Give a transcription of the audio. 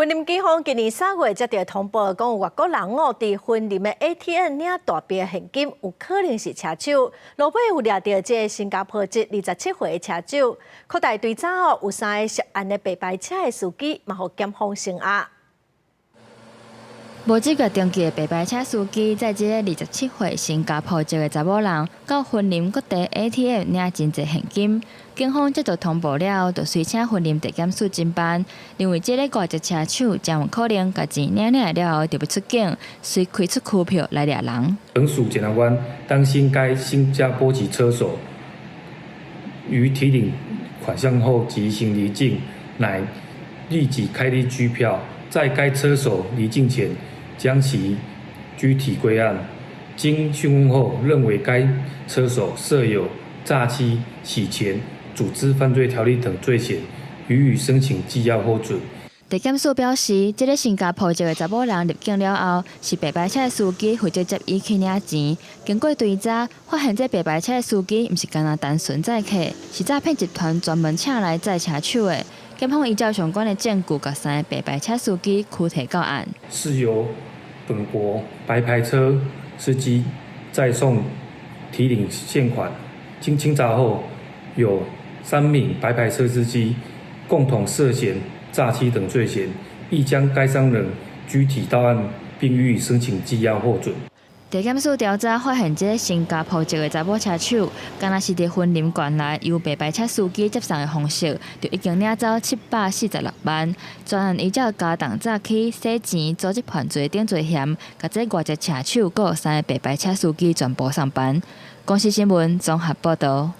婚林警方今年3月接到通报，讲有外国人伫婚林的 ATM 领大笔现金，有可能是车手。路尾有掠到这个新加坡籍27岁的车手，扩大追查有3个涉案的白牌车的司机，嘛互检方声押。无资格登记的白牌车司机，在这个27岁新加坡籍的查某人，到婚林各地 ATM 领真侪现金。警方接到通报了后，就随请婚林地检署侦办，认为这个外籍车手将有可能把钱领了后，就要出境，随开出区票来掠人。本署检察官担心该新加坡籍车手于提领款项后即行离境，乃立即开立拘票，在该车手离境前将其拘提归案。经讯问后，认为该车手设有诈欺、洗钱、组织犯罪条例等罪嫌，予以申请羁押获准。地检署表示，这个新加坡籍的查某人入境了后，是白牌车司机负责接伊去领钱。经过追查，发现这白牌车司机不是干那单纯载客，是诈骗集团专门请来载车手的。检方依照相关的证据，把3个白牌车司机拘提到案。是由本国白牌车司机再送提领现款，经清查后，有3名白牌车司机共同涉嫌诈欺等罪嫌，亦将该商人拘提到案，并予以申请羁押获准。地检署调查发现，这个新加坡籍的查某车手，敢若是伫婚林县内由白牌车司机接送的方式，就已经领走746万。专案依照加重诈欺、洗钱、组织犯罪等罪嫌，甲这外籍车手，佮3个白牌车司机全部上班。公司新闻综合报道。